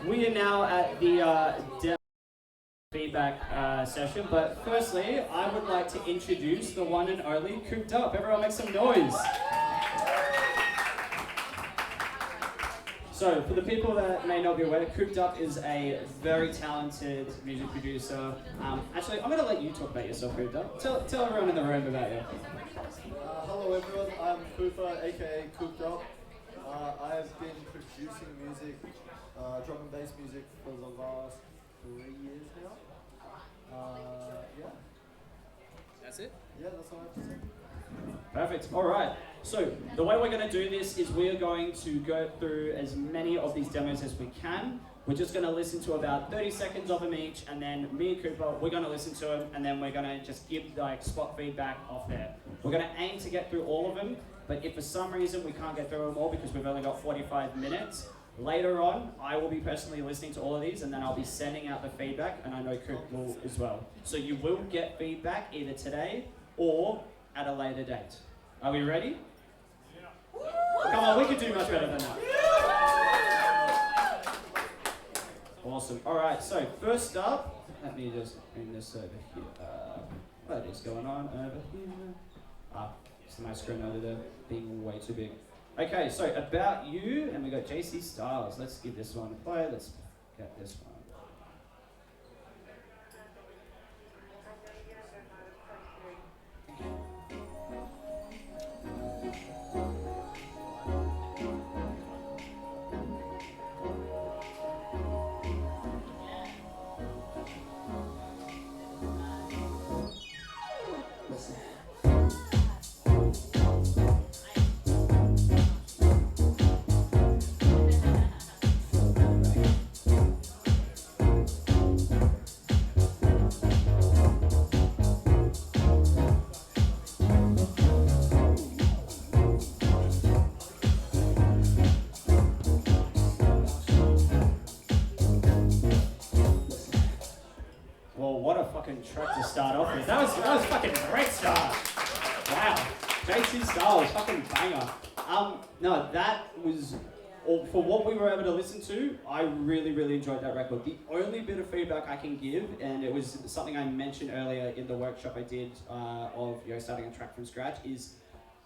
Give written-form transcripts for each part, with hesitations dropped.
We are now at the demo feedback session, but firstly, I would like to introduce the one and only Coop'd Up. Everyone make some noise. So, for the people that may not be aware, Coop'd Up is a very talented music producer. Actually, I'm going to let you talk about yourself, Coop'd Up. Tell everyone in the room about you. Hello everyone, I'm Kufa, aka Coop'd Up. I have been producing music, drum and bass music for the last 3 years now. Yeah. That's it? Yeah, that's all I have to say. Perfect. All right. So the way we're going to do this is we are going to go through as many of these demos as we can. We're just going to listen to about 30 seconds of them each, and then me and Cooper, we're going to listen to them, and then we're going to just give like spot feedback off there. We're going to aim to get through all of them, but if for some reason we can't get through them all because we've only got 45 minutes, later on I will be personally listening to all of these, and then I'll be sending out the feedback, and I know Coop will as well. So you will get feedback either today or at a later date. Are we ready? Yeah. Come on, we can do much better than that. Awesome. All right, so first up, let me just bring this over here. What is going on over here? It's my screen over there being way too big. Okay, so about you, and we got JC Styles. Let's give this one a play. Let's get this one. Track to start off with. That was fucking great start. Wow. JC Styles, fucking banger. No, that was for what we were able to listen to. I really enjoyed that record. The only bit of feedback I can give, and it was something I mentioned earlier in the workshop I did of starting a track from scratch, is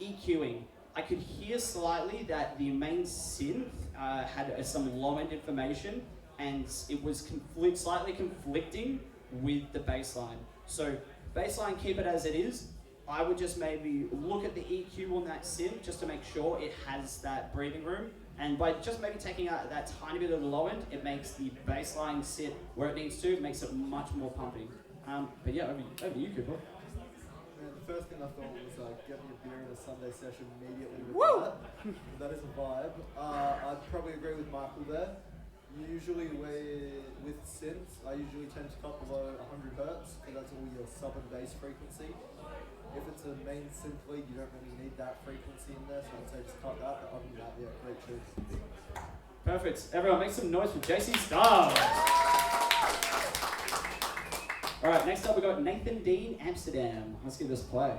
EQing. I could hear slightly that the main synth had some low end information, and it was slightly conflicting with the baseline. So baseline, keep it as it is. I would just maybe look at the EQ on that synth just to make sure it has that breathing room. And by just maybe taking out that tiny bit of the low end, it makes the baseline sit where it needs to, it makes it much more pumping. But yeah, over you, Cooper. Man, the first thing I thought was get me a beer in a Sunday session immediately with that. That is a vibe. I'd probably agree with Michael there. Usually with synths, I usually tend to cut below 100 hertz, because that's all your sub and bass frequency. If it's a main synth lead, you don't really need that frequency in there, so I'd say just cut that, but other than that, yeah, great choice. Perfect. Everyone make some noise for JC Styles. Alright, next up we got Nathan Dean, Amsterdam. Let's give this a play.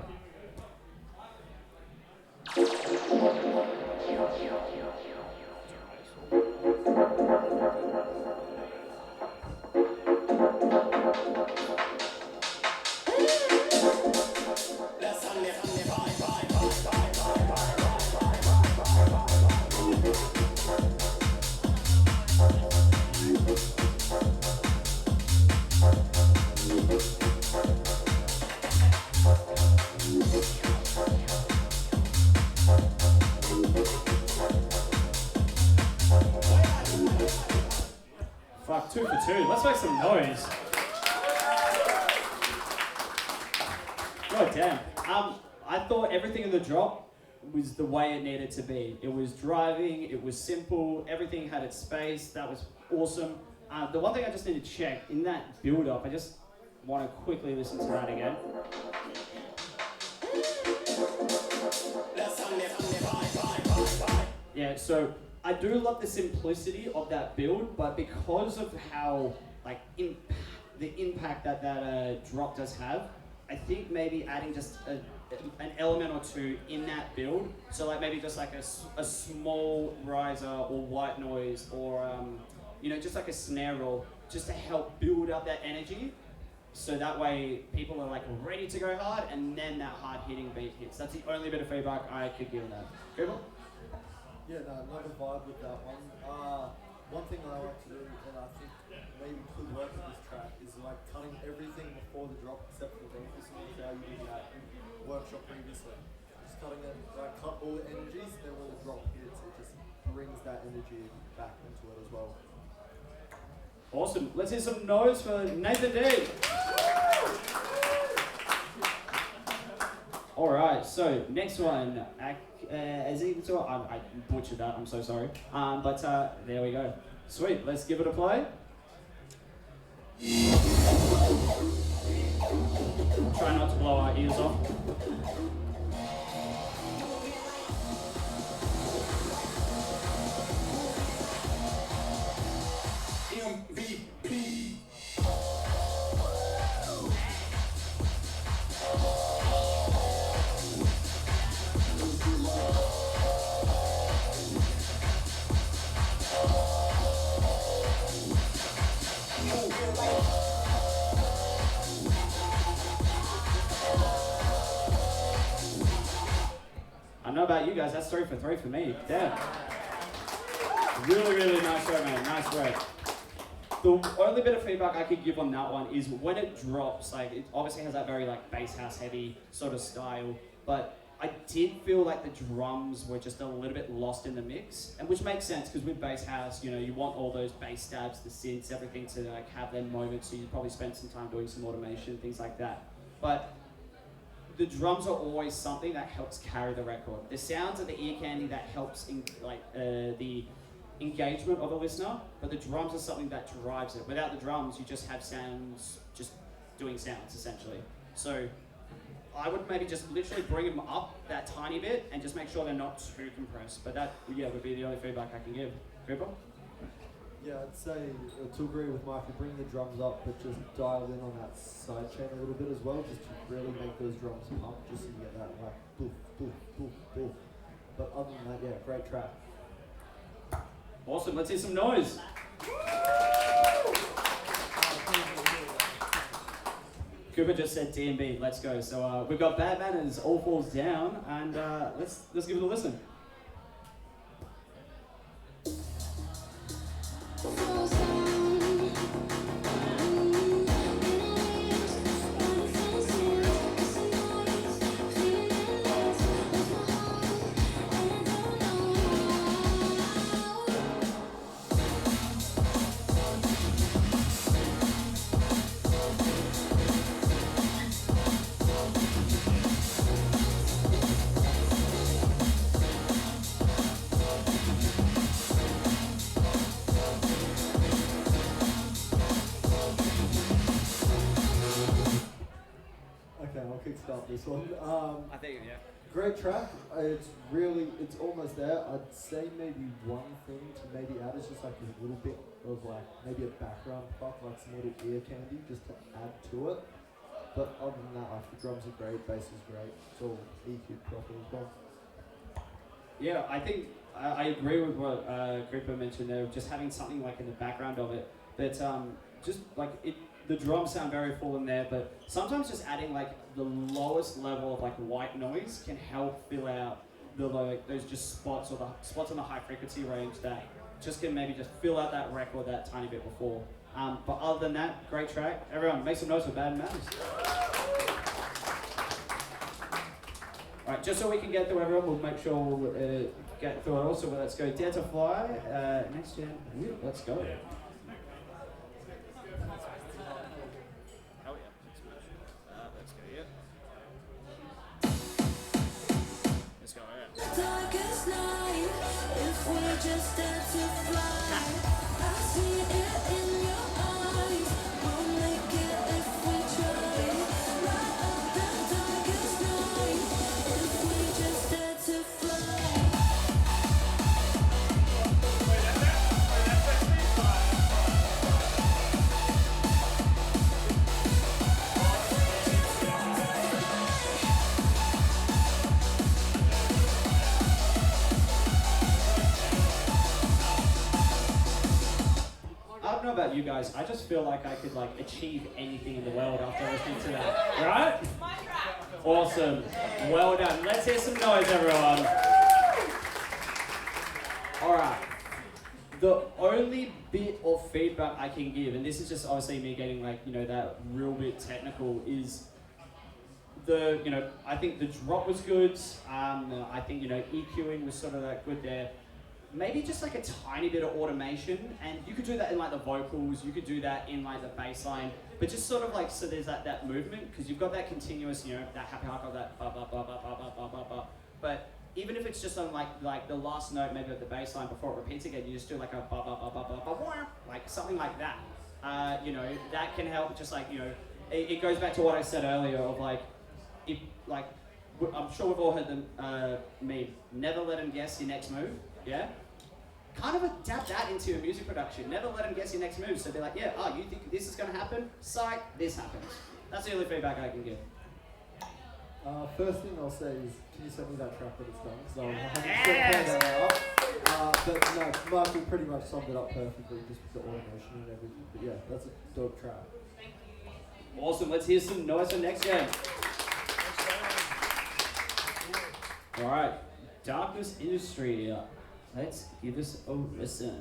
Fuck, 2 for 2. Let's make some noise. God damn. I thought everything in the drop was the way it needed to be. It was driving, it was simple, everything had its space, that was awesome. The one thing I just need to check, in that build-up, I just want to quickly listen to that again. Yeah, so I do love the simplicity of that build, but because of how the impact that drop does have, I think maybe adding just an element or two in that build, so like maybe just like a small riser or white noise or just like a snare roll, just to help build up that energy. So that way people are like ready to go hard, and then that hard hitting beat hits. That's the only bit of feedback I could give that. Cooper? Yeah, no, another vibe with that one. One thing I like to do, and I think maybe could work with this track, is like cutting everything before the drop except for the vocals, and how you did that workshop previously. Just cutting it, like cut all the energies, then when the drop hits, it just brings that energy back into it as well. Awesome. Let's hear some noise for Nathan D. All right, so next one, I butchered that, I'm so sorry. But there we go. Sweet, let's give it a play. Try not to blow our ears off. MVP. I don't know about you guys, that's 3 for 3 for me. Damn. Really, really nice work, man. Nice work. The only bit of feedback I could give on that one is when it drops, like it obviously has that very like bass house heavy sort of style, but I did feel like the drums were just a little bit lost in the mix, and which makes sense because with bass house, you want all those bass stabs, the synths, everything to like have their moments. So you probably spend some time doing some automation, things like that. But the drums are always something that helps carry the record. The sounds are the ear candy that helps in the engagement of a listener, but the drums are something that drives it. Without the drums, you just have sounds just doing sounds essentially. So I would maybe just literally bring them up that tiny bit and just make sure they're not too compressed. But that, would be the only feedback I can give. Cooper? Yeah, I'd say to agree with Mike, bring the drums up, but just dial in on that side chain a little bit as well, just to really make those drums pump, just so you get that like boof, boof, boof, boof. But other than that, yeah, great track. Awesome, let's hear some noise. Cooper just said D&B, let's go. So we've got Bad Manners, All Falls Down, and let's give it a listen. Kickstart this one. I think, yeah. Great track. It's almost there. I'd say maybe one thing to maybe add is just like a little bit of like maybe a background fuck, like some little ear candy just to add to it. But other than that, like the drums are great, bass is great. It's all EQ'd properly as well. Yeah, I think I agree with what Cooper mentioned there, just having something like in the background of it that just like the drums sound very full in there, but sometimes just adding like the lowest level of like white noise can help fill out the those just spots or the spots on the high frequency range that just can maybe just fill out that record that tiny bit before. But other than that, great track. Everyone, make some noise for Bad Manners. All right, just so we can get through everyone, we'll make sure we'll get through it all. So let's go Dare to Fly, next gen. Let's go. Just dare to fly. I see it in your eyes. We'll make it if we try. Light up the darkest night. If we just dare to fly. you guys, I just feel like I could like achieve anything in the world after listening to that. Right? Awesome. Well done. Let's hear some noise, everyone. Alright. The only bit of feedback I can give, and this is just obviously me getting like, you know, that real bit technical, is the, you know, I think the drop was good. I think, you know, EQing was sort of like good there. Maybe just like a tiny bit of automation, and you could do that in like the vocals, you could do that in like the bass line, but just sort of like, so there's that movement, because you've got that continuous, you know, that happy hardcore, that ba ba ba ba ba ba ba ba ba. But even if it's just on like the last note, maybe of the bass line before it repeats again, you just do like a ba ba ba ba ba ba ba, like something like that. You know, that can help. Just like, you know, it goes back to what I said earlier of like, if like, I'm sure we've all heard the meme, never let them guess your next move. Yeah. Kind of adapt that into your music production. Never let them guess your next move. So be like, yeah, oh, you think this is going to happen? Psych, this happens. That's the only feedback I can give. First thing I'll say is, can you send me that track when it's done? So I'm 100% that out. But no, Michael pretty much summed it up perfectly, just with the automation and everything. But yeah, that's a dope track. Awesome. Let's hear some noise for next game. All right, Darkness Industry. Let's give this a listen.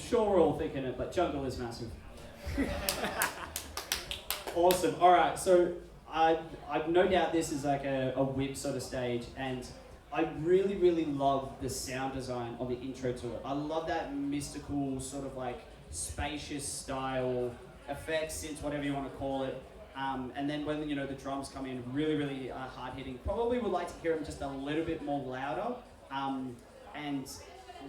Sure, we're all thinking it, but jungle is massive. Awesome. All right, so I've no doubt this is like a whip sort of stage, and I really, really love the sound design of the intro to it. I love that mystical sort of like spacious style effects, synths, whatever you want to call it. And then when, you know, the drums come in, really, really hard hitting. Probably would like to hear them just a little bit more louder. And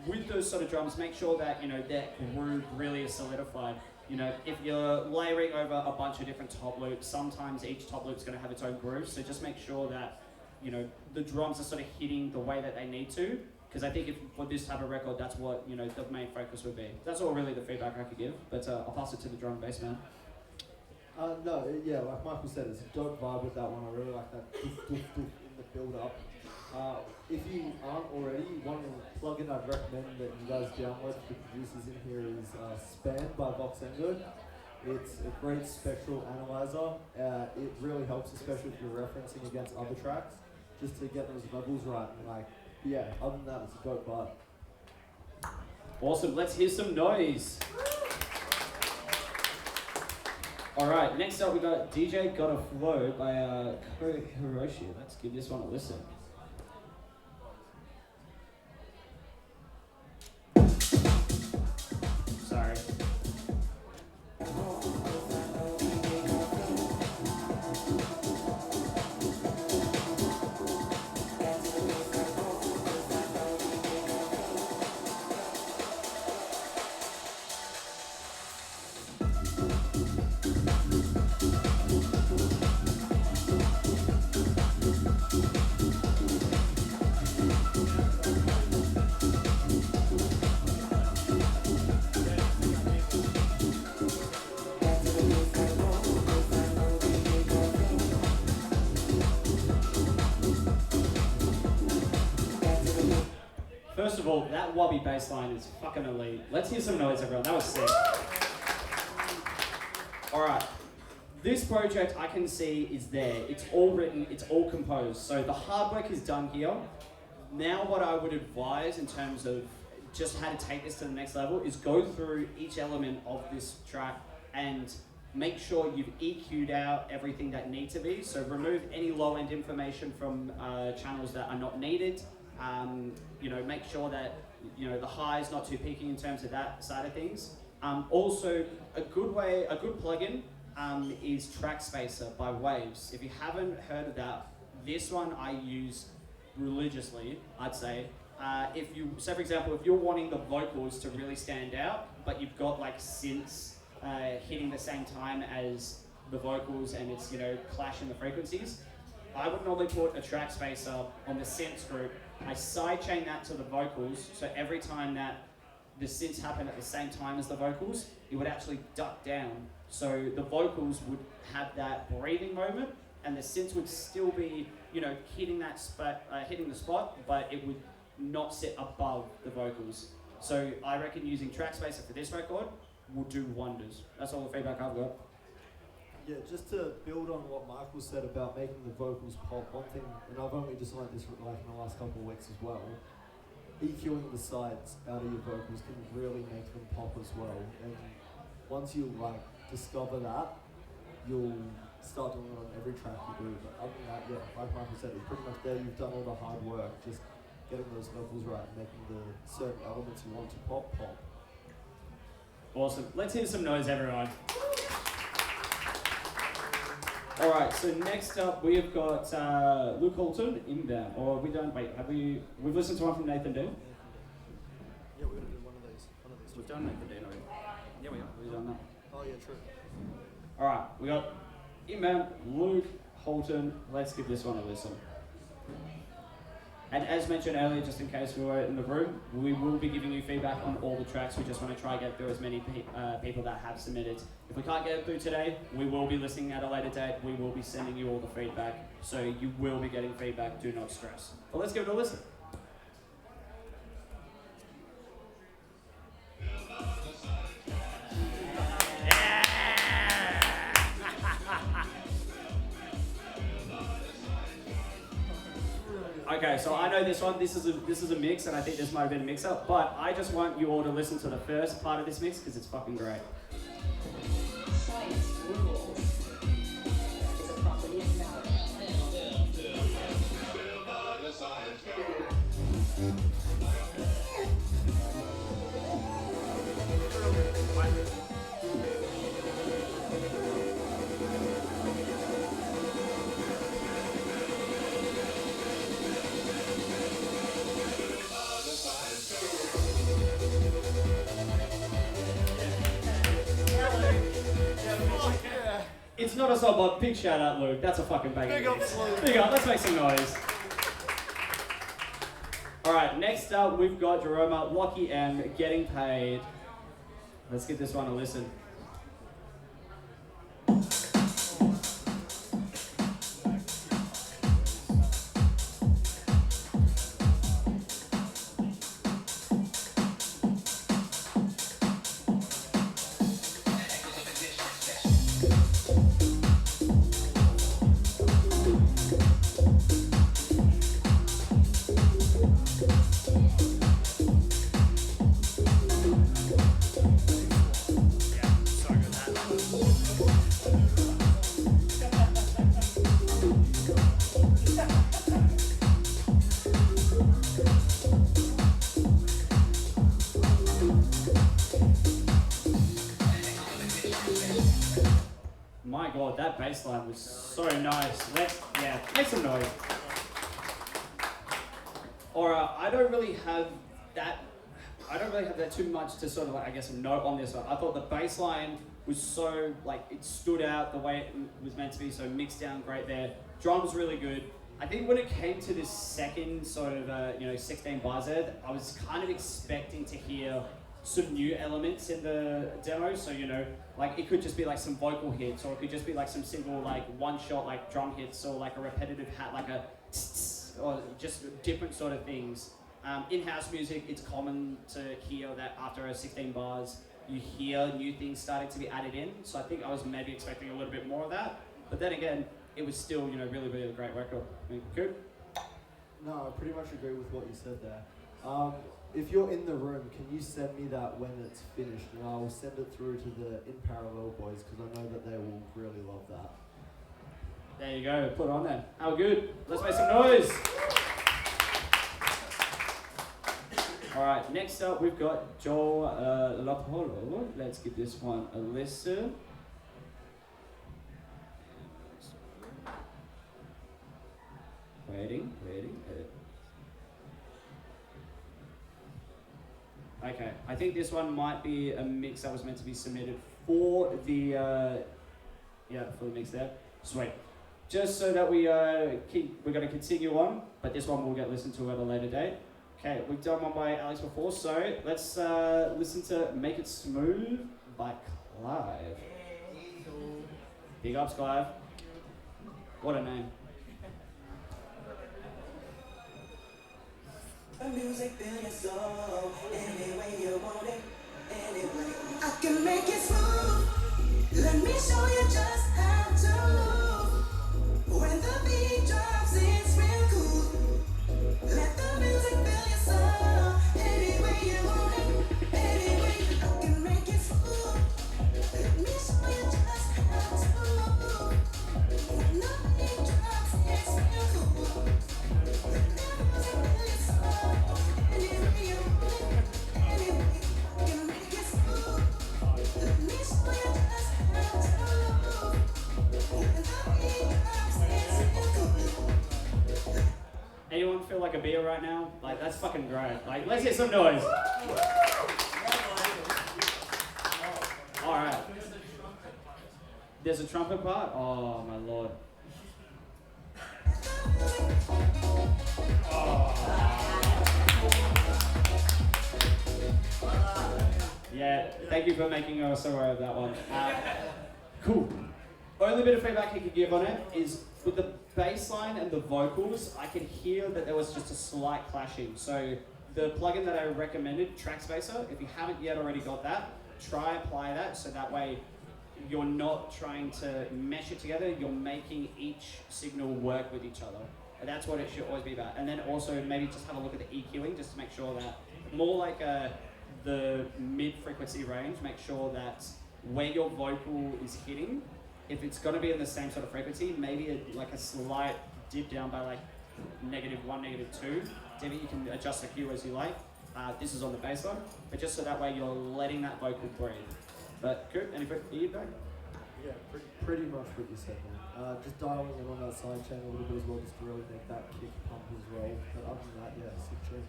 with those sort of drums, make sure that, you know, that groove really is solidified. You know, if you're layering over a bunch of different top loops, sometimes each top loop's going to have its own groove. So just make sure that, you know, the drums are sort of hitting the way that they need to. Because I think if for this type of record, that's what, you know, the main focus would be. That's all really the feedback I could give. But I'll pass it to the drum and bass man. No, yeah, like Michael said, it's a dope vibe with that one. I really like that doof, doof, doof in the build-up. If you aren't already, one plugin I'd recommend that you guys download for the producers in here is Span by Voxengo. It's a great spectral analyzer. It really helps, especially if you're referencing against other tracks, just to get those levels right. And like, yeah, other than that, it's a dope vibe. Awesome, let's hear some noise. All right, next up we got DJ Got a Flow by Hiroshi. Let's give this one a listen. Sorry. First of all, that wobbly bass line is fucking elite. Let's hear some noise, everyone. That was sick. Alright. This project I can see is there. It's all written, it's all composed. So the hard work is done here. Now what I would advise in terms of just how to take this to the next level is go through each element of this track and make sure you've EQ'd out everything that needs to be. So remove any low-end information from channels that are not needed. Make sure that the high is not too peaking in terms of that side of things. Also, a good plugin is Track Spacer by Waves. If you haven't heard of that, this one I use religiously, I'd say. For example, if you're wanting the vocals to really stand out, but you've got like synths hitting the same time as the vocals and it's clashing the frequencies, I would normally put a track spacer on the synths group. I sidechain that to the vocals, so every time that the synths happen at the same time as the vocals, it would actually duck down. So the vocals would have that breathing moment, and the synths would still be, hitting the spot, but it would not sit above the vocals. So I reckon using track spacer for this record will do wonders. That's all the feedback I've got. Yeah, just to build on what Michael said about making the vocals pop, one thing, and I've only just learned this in the last couple of weeks as well, EQing the sides out of your vocals can really make them pop as well. And once you discover that, you'll start doing it on every track you do. But other than that, yeah, like Michael said, it's pretty much there. You've done all the hard work, just getting those vocals right and making the certain elements you want to pop. Awesome. Let's hear some noise, everyone. All right, so next up we've got Luke Holton inbound. Or we don't, wait, we've listened to one from Nathan Dean? Yeah, we're going to do one of these. We've done Nathan Dean already. Yeah, we have. We've done that. Oh yeah, true. All right, we got inbound, Luke Holton. Let's give this one a listen. And as mentioned earlier, just in case we were in the room, we will be giving you feedback on all the tracks. We just want to try and get through as many people that have submitted. If we can't get it through today, we will be listening at a later date. We will be sending you all the feedback. So you will be getting feedback, do not stress. But let's give it a listen. Okay, so I know this one. This is a mix, and I think this might have been a mix-up. But I just want you all to listen to the first part of this mix because it's fucking great. Science rules. It's a property of matter. It's not a song, but big shout out, Luke. That's a fucking banger. Big up, Luke. Big up. Let's make some noise. All right, next up we've got Jeroma, Lockie M, Getting Paid. Let's give this one a listen. My God, that bass line was so nice. Make some noise. Alright, I don't really have that too much to sort of note on this one. I thought the bass line was so, it stood out the way it was meant to be, so mixed down great there. Drums really good. I think when it came to this second sort of, 16 bars there, I was kind of expecting to hear some new elements in the demo, so it could just be some vocal hits, or it could just be some single one shot drum hits, or a repetitive hat, a tss, or just different sort of things. In house music, it's common to hear that after 16 bars, you hear new things starting to be added in. So I think I was maybe expecting a little bit more of that, but then again, it was still really, really a great record. I mean, good. No, I pretty much agree with what you said there. if you're in the room, can you send me that when it's finished, and I'll send it through to the In Parallel boys because I know that they will really love that. There you go, put it on there. How good? Let's make some noise. All right, next up we've got Joel Lapolo. Let's give this one a listen. Waiting. Okay, I think this one might be a mix that was meant to be submitted for the for the mix there. Sweet. Just so that we're going to continue on, but this one will get listened to at a later date. Okay, we've done one by Alex before, so let's listen to Make It Smooth by Clive. Big ups, Clive. What a name. The music fill your soul any way you want it, anyway. I can make it smooth. Let me show you just how to move. When the beat drops, it's real cool. Let the music fill your soul any way you want it, anyway. I can make it smooth. Let me show you just how to move. When the beat drops, it's real cool. Let the music fill your soul any way you want it, anyway. I can make it smooth. Let me show you just how to move. When the beat drops, it's real cool. Anyone feel like a beer right now? Like, that's fucking great. Like, let's get some noise. Alright. There's a trumpet part? Oh, my lord. Yeah, thank you for making us aware of that one. Cool. Only bit of feedback you could give on it is with the bass line and the vocals, I could hear that there was just a slight clashing. So the plugin that I recommended, Trackspacer, if you haven't yet already got that, try apply that so that way you're not trying to mesh it together, you're making each signal work with each other. And that's what it should always be about. And then also maybe just have a look at the EQing just to make sure that more like the mid-frequency range, make sure that where your vocal is hitting, if it's going to be in the same sort of frequency, maybe like a slight dip down by like -1, -2. Maybe you can adjust the cue as you like. This is on the bass line, but just so that way you're letting that vocal breathe. But good, any feedback? Yeah, pretty much what you said, man. Just dialing in on that side chain a little bit as well, just to really make that kick pump as well. But other than that, yeah, sick tune.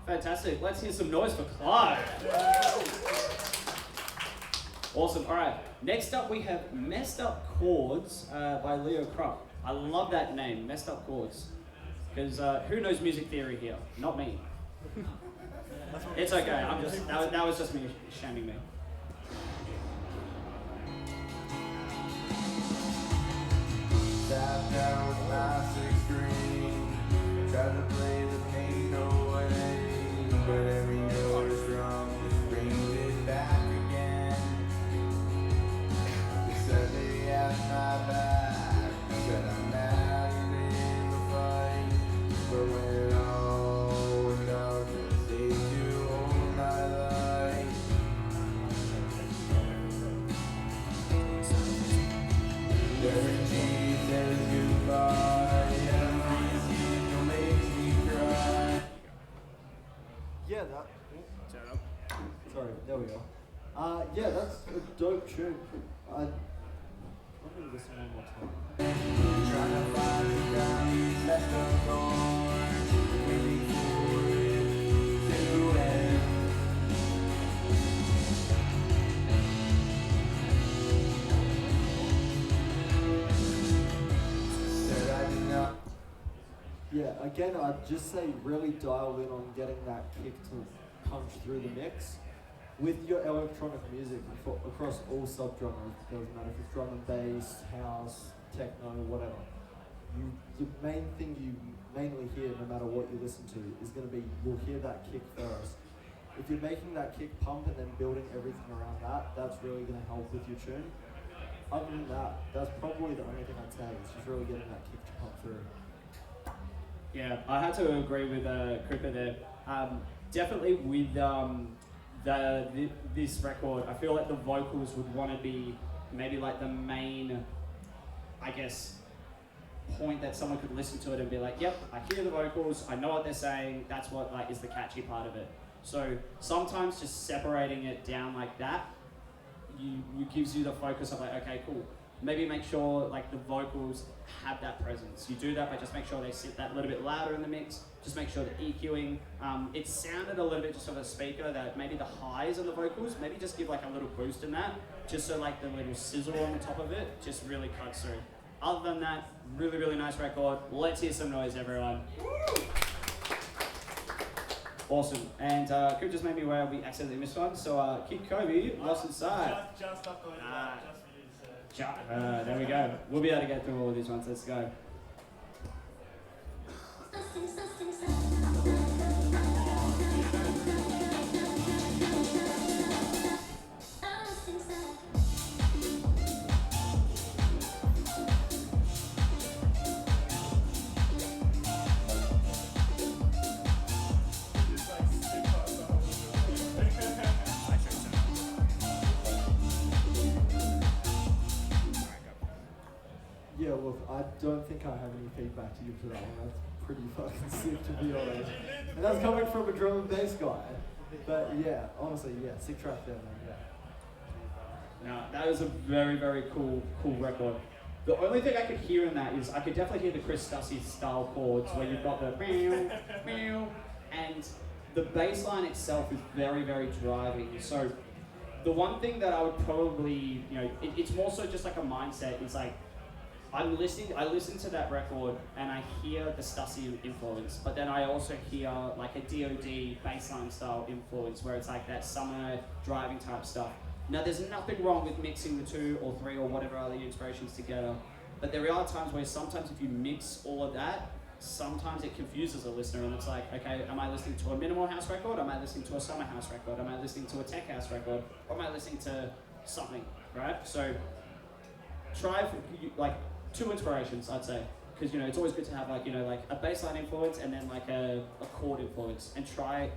Fantastic. Let's hear some noise for Clive. Awesome. All right. Next up, we have Messed Up Chords by Leo Crump. I love that name, Messed Up Chords. Because who knows music theory here? Not me. It's okay. That was just me shaming me. Sat down with my 6 string, tried to play the pain away, but every note is wrong, just brings it back again. The Sunday at my back, said I'm not in the fight, but when it all went dark, I stayed to hold my light. Every G says goodbye, every single makes me cry. Yeah, that. Sorry, there we go. Yeah, that's a dope tune. Let me listen one more time. Trying to find the guy left alone, waiting for it to end. Said I did not. Yeah, again, I'd just say really dial in on getting that kick to punch through the mix. With your electronic music across all subgenres, doesn't matter if it's drum and bass, house, techno, whatever. The main thing you mainly hear, no matter what you listen to, is going to be you'll hear that kick first. If you're making that kick pump and then building everything around that, that's really going to help with your tune. Other than that, that's probably the only thing I'd say. It's just really getting that kick to pump through. Yeah, I had to agree with Cooper there. Definitely with this record, I feel like the vocals would want to be maybe like the main, I guess, point that someone could listen to it and be like, yep, I hear the vocals, I know what they're saying, that's what like is the catchy part of it. So sometimes just separating it down like that, you gives you the focus of like, okay, cool. Maybe make sure like the vocals have that presence. You do that by just make sure they sit that little bit louder in the mix. Just make sure the EQing. It sounded a little bit just on a speaker that maybe the highs on the vocals, maybe just give like a little boost in that, just so like the little sizzle on the top of it just really cuts through. Other than that, really, really nice record. Let's hear some noise, everyone. Awesome. And Coop just made me aware we accidentally missed one. So Caird Coop'd, Lost Inside. Just up going Ah. just for you, so. There we go. We'll be able to get through all of these ones. Let's go. Just like stick past the whole Yeah, look, I don't think I have any feedback to give to that one. That's pretty fucking sick, to be honest. And that's coming from a drum and bass guy. But yeah, honestly, yeah, sick track there, man. Yeah. Now, that was a very, very cool record. The only thing I could hear in that is I could definitely hear the Chris Stussy style chords where you've got the meow, meow, and the bass line itself is very, very driving. So the one thing that I would probably, it's more so just like a mindset. It's like, I listen to that record and I hear the Stussy influence, but then I also hear like a DOD bassline style influence where it's like that summer driving type stuff. Now there's nothing wrong with mixing the two or three or whatever other inspirations together, but there are times where sometimes if you mix all of that, sometimes it confuses a listener and it's like, okay, am I listening to a minimal house record? Am I listening to a summer house record? Am I listening to a tech house record? Or am I listening to something, right? So try for, like, two inspirations, I'd say, because it's always good to have like a bassline influence and then like a chord influence, and try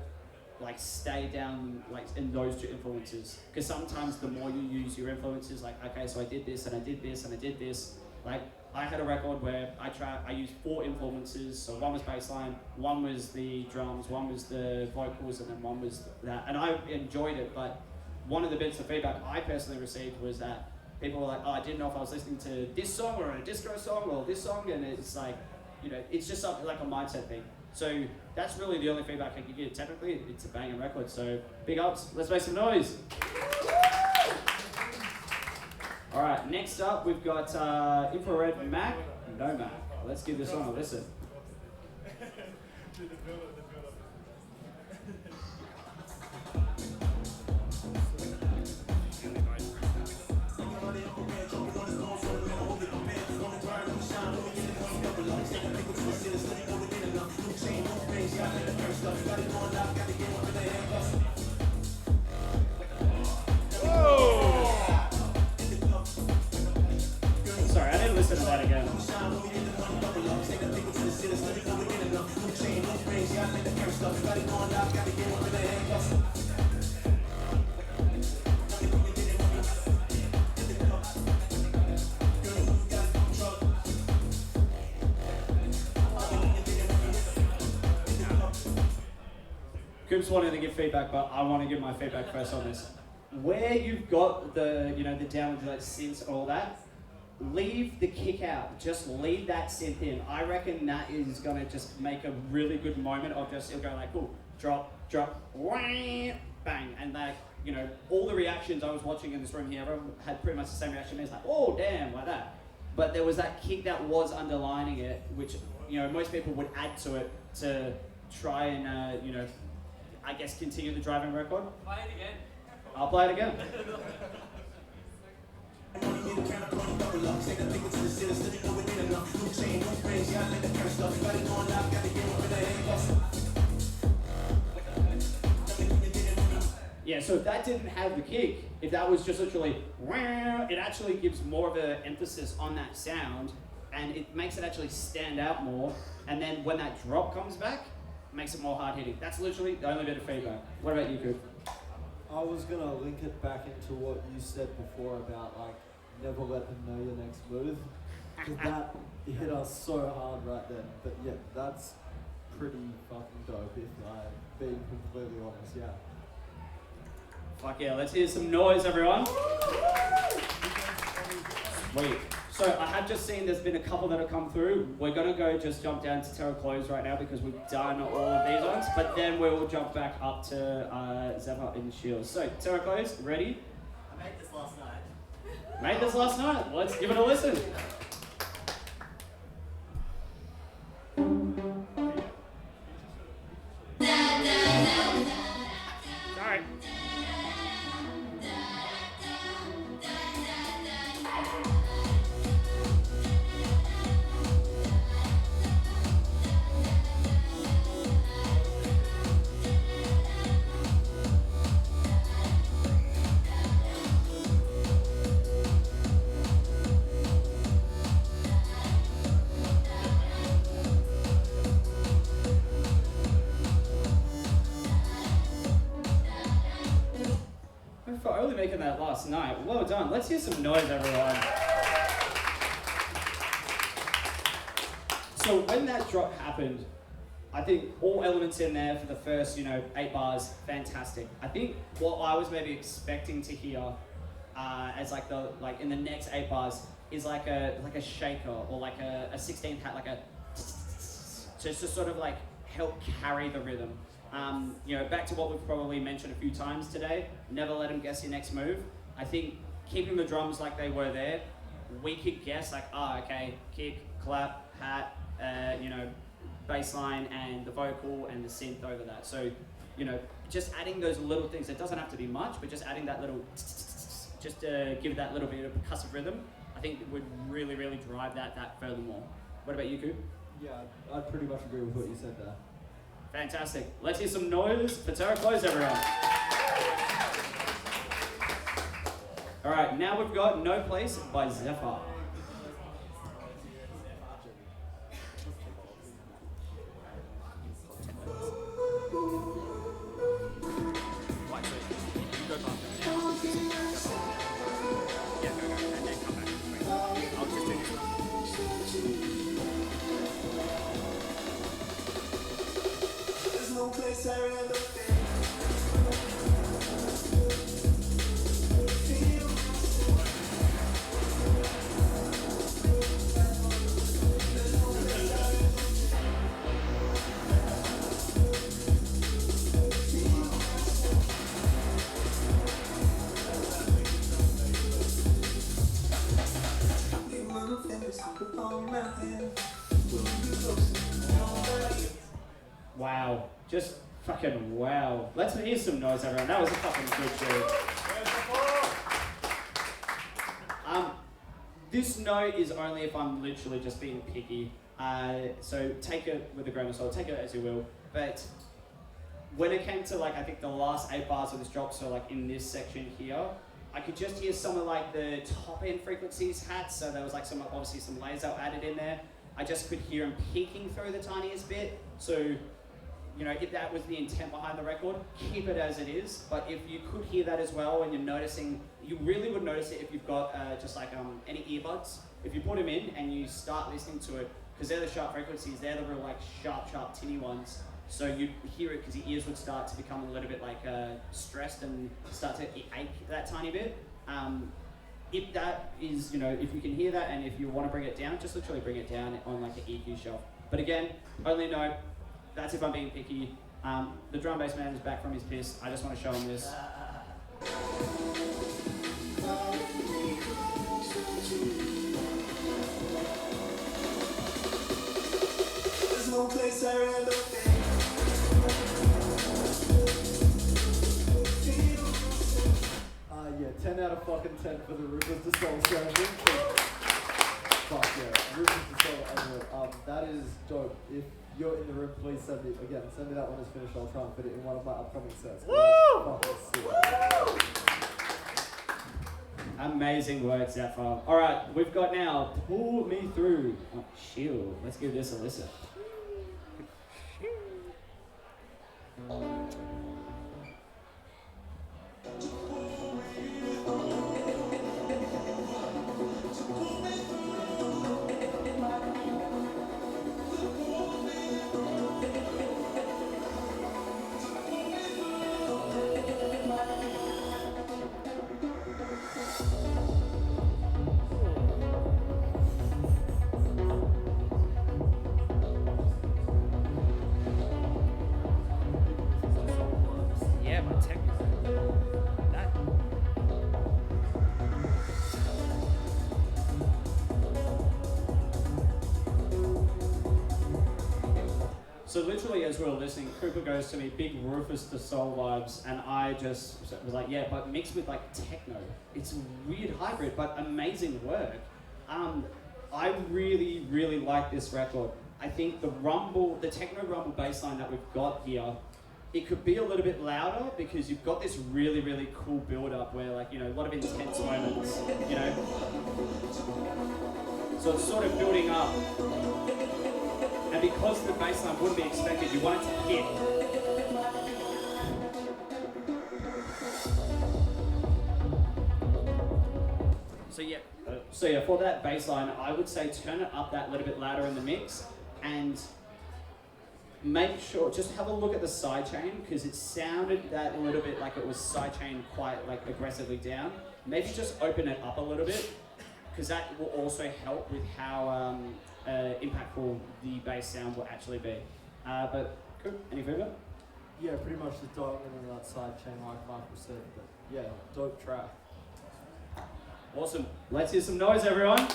like stay down like in those two influences, because sometimes the more you use your influences, like okay, so I did this and I did this and I did this. Like I had a record where I used 4 influences, so one was bassline, one was the drums, one was the vocals, and then one was that, and I enjoyed it. But one of the bits of feedback I personally received was that people were like, oh, I didn't know if I was listening to this song or a disco song or this song, and it's like, it's just something like a mindset thing. So that's really the only feedback I can give. Technically, it's a banging record, so big ups, let's make some noise. All right, next up we've got Infrared Mac, No Mac. Let's give this one a listen. the build-up. Sorry, I didn't listen to that again. Coop's wanted to give feedback, but I want to give my feedback first on this. Where you've got the, the download like synths and all that, leave the kick out. Just leave that synth in. I reckon that is gonna just make a really good moment of just, it'll go like, cool, drop, wah, bang, and like, all the reactions I was watching in this room here, everyone had pretty much the same reaction. It's like, oh damn, like that. But there was that kick that was underlining it, which most people would add to it to try and I guess continue the driving record. Play it again. I'll play it again. Yeah, so if that didn't have the kick, if that was just literally, it actually gives more of an emphasis on that sound, and it makes it actually stand out more. And then when that drop comes back, makes it more hard hitting. That's literally the only bit of feedback. What about you, Coop? I was gonna link it back into what you said before about like never let them know your next move, because that hit us so hard right then. But yeah, that's pretty fucking dope if I'm being completely honest. Yeah. Fuck yeah, let's hear some noise, everyone. Sweet. So I have just seen there's been a couple that have come through. We're gonna go just jump down to Terra Close right now because we've done all of these ones, but then we will jump back up to Zephyr in Shields. So Terra Close, ready? I made this last night. Made this last night. Let's give it a listen. Sorry. For only making that last night. Well done. Let's hear some noise, everyone. So when that drop happened, I think all elements in there for the first, 8 bars, fantastic. I think what I was maybe expecting to hear as like in the next 8 bars is like a shaker or like a 16th hat, like a just to sort of like help carry the rhythm. Back to what we've probably mentioned a few times today, never let them guess your next move. I think keeping the drums like they were there, we could guess like, okay, kick, clap, hat, bass line and the vocal and the synth over that. So, just adding those little things, it doesn't have to be much, but just adding that little, just to give that little bit of percussive rhythm, I think it would really, really drive that furthermore. What about you, Coop? Yeah, I pretty much agree with what you said there. Fantastic. Let's hear some noise for Terra Close, everyone. All right, now we've got No Place by Zephyr. No place I'd rather be. Wow, just fucking wow. Let's hear some noise, everyone. That was a fucking good show. This note is only if I'm literally just being picky. So take it with a grain of salt, take it as you will. But when it came to I think the last 8 bars of this drop, so in this section here, I could just hear some of the top end frequencies hats. So there was obviously some layers that were added in there. I just could hear them peeking through the tiniest bit. So, if that was the intent behind the record, keep it as it is. But if you could hear that as well, and you're noticing, you really would notice it if you've got any earbuds. If you put them in and you start listening to it, because they're the sharp frequencies, they're the real sharp, tinny ones. So you'd hear it because your ears would start to become a little bit stressed and start to ache that tiny bit. If that is, if you can hear that and if you want to bring it down, just literally bring it down on an EQ shelf. But again, only note, that's if I'm being picky. The drum bass man is back from his piss. I just want to show him this. There's no place I'd rather be. Yeah, 10 out of fucking 10 for the Rufus to Soul session. Fuck yeah, Rufus to Soul, that is dope. If you're in the room, please send me that when it's finished. I'll try and fit it in one of my upcoming sets. Woo! Amazing work, Zephyr. All right, we've got now Pull Me Through. Shield. Let's give this a listen. So literally as we were listening, Cooper goes to me, big Rufus the Soul vibes, and I just was like, yeah, but mixed with like techno. It's a weird hybrid, but amazing work. I really, really like this record. I think the techno rumble bass line that we've got here, it could be a little bit louder because you've got this really, really cool build-up where like, you know, a lot of intense moments, you know? So it's sort of building up. And because the bass line wouldn't be expected, you want it to hit. So yeah, for that bass line, I would say turn it up that little bit louder in the mix and make sure, just have a look at the sidechain because it sounded that a little bit like it was sidechain quite like aggressively down. Maybe just open it up a little bit because that will also help with how impactful the bass sound will actually be. But cool, any further? Yeah, pretty much the diamond and that side chain like Michael said, but yeah, dope track. Awesome. Let's hear some noise, everyone.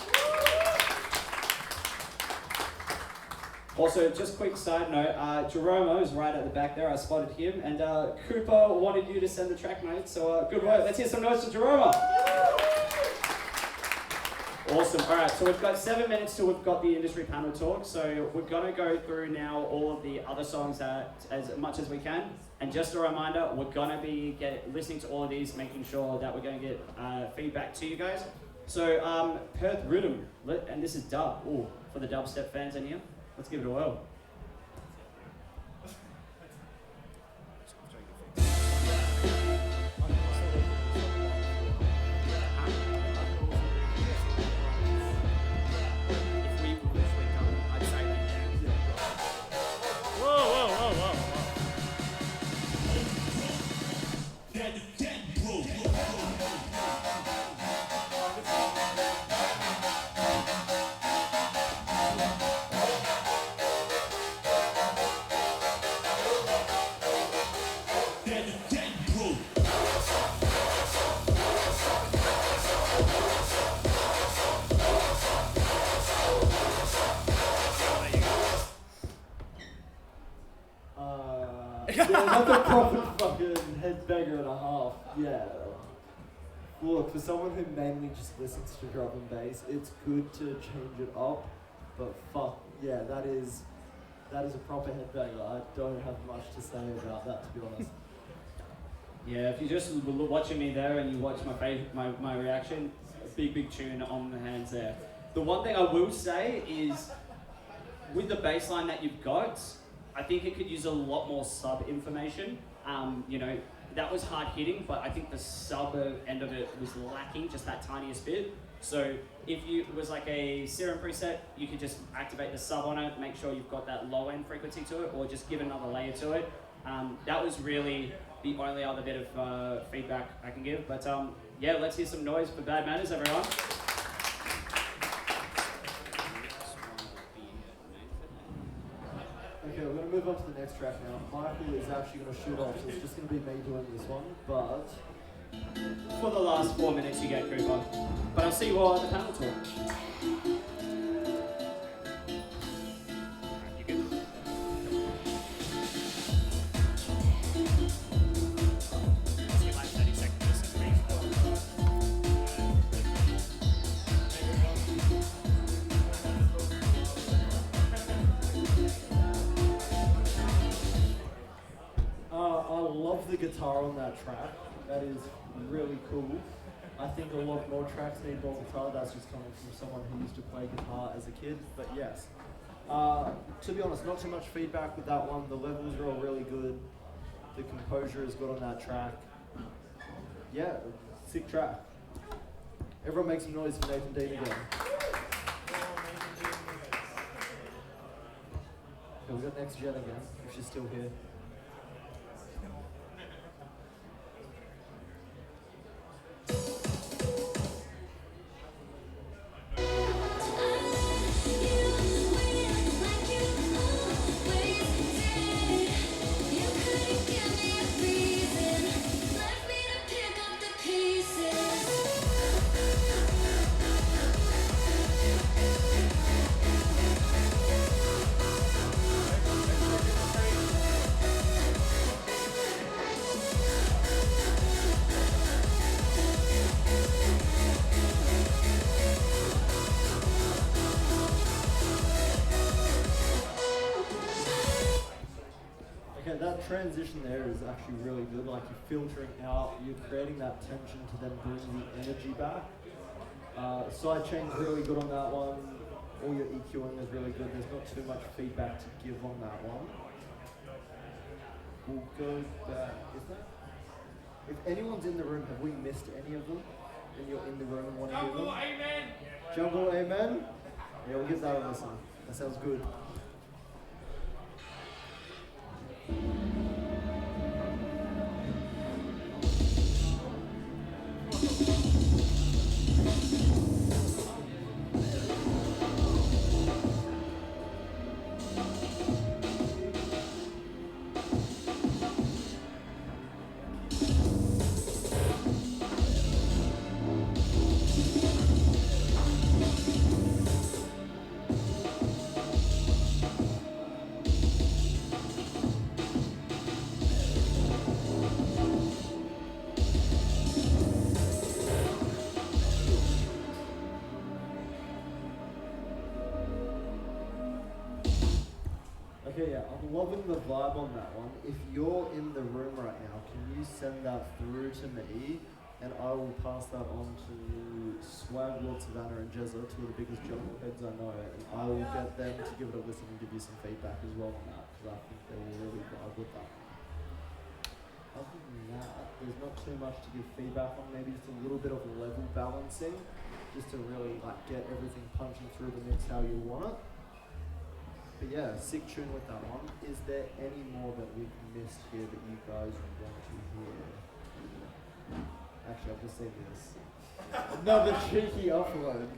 Also, just quick side note, Jeromo is right at the back there. I spotted him, and Cooper wanted you to send the track notes, so good work. Let's hear some notes to Jeromo. Awesome. All right, so we've got 7 minutes till we've got the industry panel talk. So we're going to go through now all of the other songs as much as we can. And just a reminder, we're going to be listening to all of these, making sure that we're going to get feedback to you guys. So Perth Rhythm, and this is dub. Ooh, for the dubstep fans in here, let's give it a whirl. Yeah, that's a proper fucking headbanger and a half. Yeah. Look, for someone who mainly just listens to drum and bass, it's good to change it up. But fuck, yeah, that is a proper headbanger. I don't have much to say about that, to be honest. Yeah, if you just watching me there and you watch my reaction, a big tune on the hands there. The one thing I will say is, with the bass line that you've got, I think it could use a lot more sub information. You know, that was hard hitting, but I think the sub end of it was lacking just that tiniest bit. So if it was like a serum preset, you could just activate the sub on it, make sure you've got that low end frequency to it, or just give another layer to it. That was really the only other bit of feedback I can give. But yeah, let's hear some noise for Bad Manners, everyone. Okay, we're going to move on to the next track now. Michael is actually going to shoot off, so it's just going to be me doing this one, but... For the last 4 minutes you get, Cooper. But I'll see you all at the panel talk. You good? Let's get like 30 seconds. I love the guitar on that track. That is really cool. I think a lot more tracks need more guitar. That's just coming from someone who used to play guitar as a kid, but yes. To be honest, not too much feedback with that one. The levels are all really good. The composure is good on that track. Yeah, sick track. Everyone make some noise for Nathan Dean again. Okay, we got Next Gen again, if she's still here. transition there is actually really good. Like you're filtering out, you're creating that tension to then bring the energy back. Sidechain's really good on that one. All your EQing is really good. There's not too much feedback to give on that one. We'll go back. Is that? If anyone's in the room, have we missed any of them? And you're in the room and want to hear them? Jungle Amen. Jungle Amen? Yeah, we'll give that a listen. That sounds good. Okay, yeah, I'm loving the vibe on that one. If you're in the room right now, can you send that through to me, and I will pass that on to Swag, Lord Savannah, and Jezza, two of the biggest jungle heads I know, and I will get them to give it a listen and give you some feedback as well on that, because I think they will really vibe with that. Other than that, there's not too much to give feedback on, maybe just a little bit of level balancing, just to really like get everything punching through the mix how you want it. But yeah, sick tune with that one. Is there any more that we've missed here that you guys want to hear? Actually, I've just seen this. Another cheeky upload.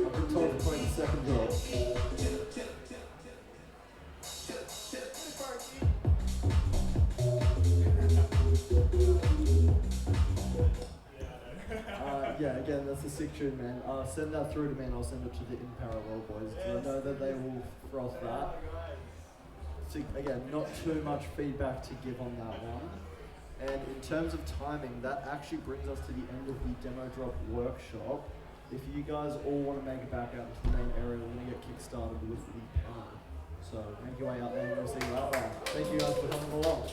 I've been told to play the second drop. Yeah, again, that's a sick tune, man. Send that through to me and I'll send it to the In Parallel boys, because I know that they will froth that. So again, not too much feedback to give on that one. And in terms of timing, that actually brings us to the end of the demo drop workshop. If you guys all want to make it back out into the main area, we're going to get kick-started with the panel. So make your way out there and we'll see you out there. Thank you guys for coming along.